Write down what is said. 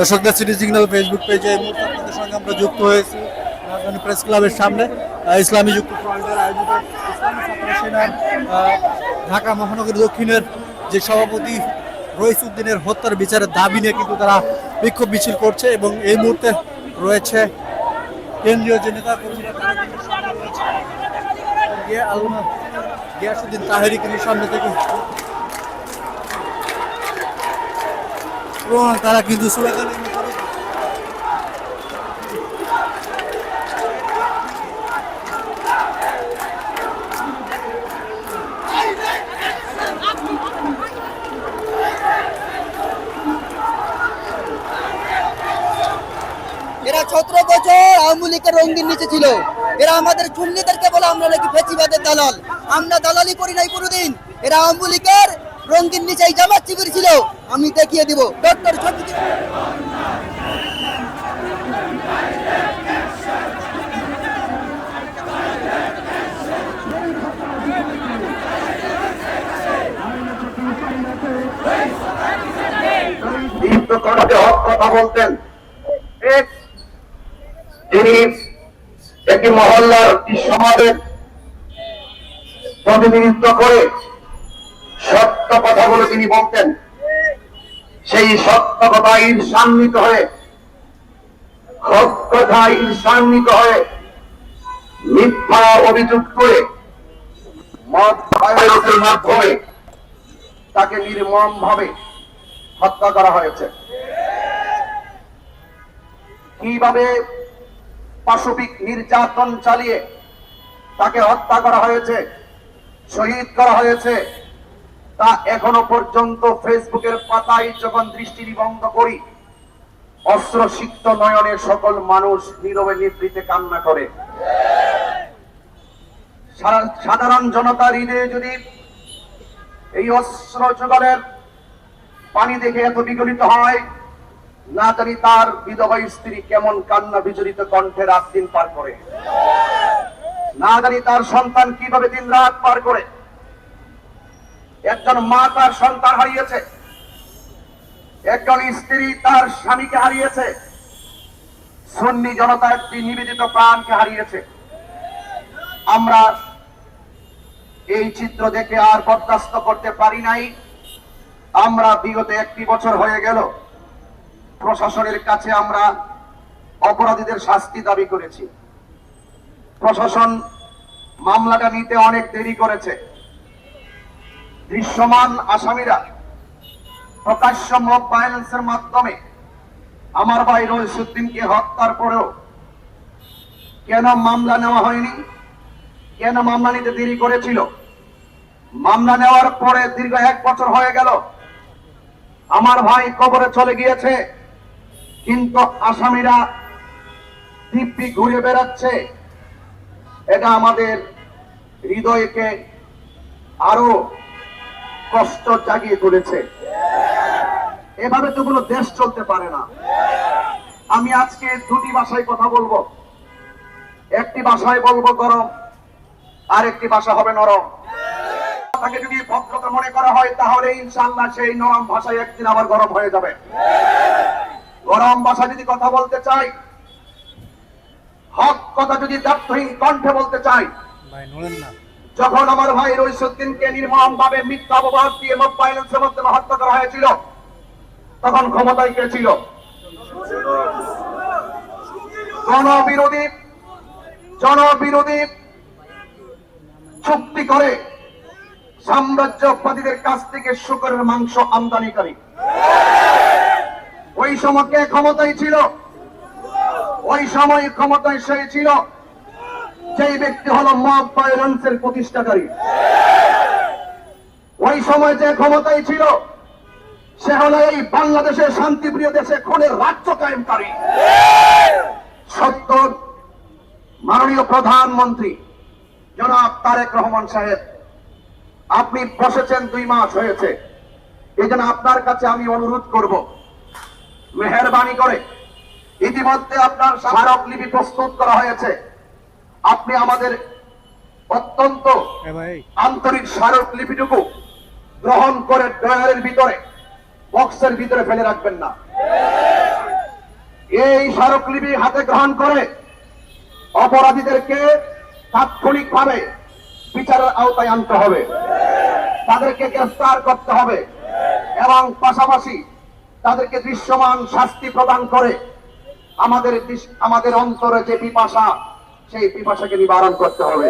দর্শকদের city signal Facebook পেজে এই মুহূর্তে আপনাদের সঙ্গে আমরা যুক্ত হয়েছি রাজধানী প্রেস ক্লাবের সামনে ইসলামী যুক্ত ফ্রন্টের আয়োজিত ইসলামী ছাত্র সেনার ঢাকা মহানগরী দক্ষিণের যে সভাপতি রইসউদ্দিনের হত্যার বিচারের দাবি নিয়ে কিন্তু তারা বিক্ষোভ মিছিল করছে এবং এই মুহূর্তে রয়েছে কেন্দ্রীয় যে নেতা কর্মীরা তারা কিন্তু সামনে রয়েছে গিয়াসউদ্দিন তাহেরি কিন্তু সামনে থেকে তারা কিন্তু সুরাকানি এরা 17 বছর আওয়ামী লীগের রঙিন নিচে ছিল। এরা আমাদের চুন্নিদেরকে বলে আমরা নাকি ফেসিবাদের দালাল। আমরা দালালি করি নাই কোনোদিন। এরা আওয়ামী লীগের রঙিন নিচে জামাত শিবির ছিল। আমি দেখিয়ে দিব ডক্টর শফিকুর কথা বলতেন। তিনি একটি মহল্লার সমাজের প্রতিনিধিত্ব করে সত্য কথাগুলো তিনি বলতেন। সেই সত্য কথা ঈর্ষান্বিত হয়ে মিথ্যা অভিযোগ করে মত ভায়োলেন্সের মাধ্যমে তাকে নির্মম ভাবে হত্যা করা হয়েছে। কিভাবে পাশবিক নির্যাতন চালিয়ে তাকে হত্যা করা হয়েছে, শহীদ করা হয়েছে, তা এখনো পর্যন্ত ফেসবুকের পাতায় যখন দৃষ্টি নিবন্ধ করি অশ্রুসিক্ত নয়নের সকল মানুষ নীরবে নিভৃতে কান্না করে। সাধারণ জনতার হৃদয়ে যদি এই অশ্রু যুগলের পানি দেখে এত বিগলিত হয়, না জানি তার বিধবা স্ত্রী কেমন কান্না বিজড়িত কণ্ঠে রাত দিন পার করে, না জানি তার সন্তান কিভাবে দিন রাত পার করে। একজন মা তার সন্তান হারিয়েছে, একজন স্ত্রী তার স্বামীকে হারিয়েছে, সুন্নি জনতা একটি নিবেদিত প্রাণকে হারিয়েছে। আমরা এই চিত্র দেখে আর বরদাস্ত করতে পারি নাই। আমরা বিগত 1 বছর হয়ে গেল প্রশাসনের কাছে আমরা অপরাধীদের শাস্তি দাবি করেছি। প্রশাসন মামলাটা নিতে অনেক দেরি করেছে। দৃশ্যমান আসামিরা প্রকাশ্য মব ভায়োলেন্সের মাধ্যমে আমার ভাই রইসউদ্দিনকে হত্যার পরেও কেন মামলা নেওয়া হয়নি, কেন মামলা নিতে দেরি করেছিল? মামলা নেওয়ার পরে দীর্ঘ 1 বছর হয়ে গেল, আমার ভাই কবরে চলে গিয়েছে, কিন্তু আসামিরা দিব্যি ঘুরে বেড়াচ্ছে। এটা আমাদের হৃদয়কে আরো কষ্ট জাগিয়ে তুলেছে। এভাবে তো কোনো দেশ চলতে পারে না। আমি আজকে 2টি ভাষায় কথা বলবো। একটি ভাষায় বলবো গরম, আর একটি ভাষা হবে নরম। তাকে যদি ভদ্রতা মনে করা হয় তাহলে ইনশাআল্লাহ সেই নরম ভাষায় একদিন আবার গরম হয়ে যাবে। গরম ভাষা যদি কথা বলতে চাই, হক কথা যদি দাপ্তহীন কণ্ঠে বলতে চাই, যখন আমার ভাই রইসউদ্দিনকে নির্মম ভাবে মিথ্যা অপবাদ দিয়ে মব ভায়োলেন্সের মধ্যে হত্যা করা হয়েছিল, তখন ক্ষমতায় কে ছিল? জনবিরোধী চুক্তি করে সাম্রাজ্যবাদীদের কাছ থেকে শূকরের মাংস আমদানিকারী। ওই সময় কে ক্ষমতায় ছিল? ওই সময় ক্ষমতায় সে ছিল যেই ব্যক্তি হলো মব ভায়োলেন্সের প্রতিষ্ঠাকারী। ওই সময় যে ক্ষমতায় ছিল সে হলো এই বাংলাদেশের শান্তিপ্রিয় দেশে খুনের রাজ্য কায়েমকারী। সত্য মাননীয় প্রধানমন্ত্রী জনাব তারেক রহমান সাহেব, আপনি বসেছেন 2 মাস হয়েছে। এই জন্য আপনার কাছে আমি অনুরোধ করব, মেহেরবানি করে ইতিমধ্যে আপনার স্মারকলিপি প্রস্তুত করা হয়েছে। আপনি আমাদের অত্যন্ত আন্তরিক স্মারকলিপিটুকু গ্রহণ করে ড্রয়ারের ভিতরে, বক্সের ভিতরে ফেলে রাখবেন না। এই স্মারকলিপি হাতে গ্রহণ করে অপরাধীদেরকে তাৎক্ষণিকভাবে বিচারের আওতায় আনতে হবে, তাদেরকে গ্রেফতার করতে হবে এবং পাশাপাশি তাদেরকে দৃশ্যমান শাস্তি প্রদান করে আমাদের অন্তরে যে পিপাসা, সেই পিপাসাকে নিবারণ করতে হবে।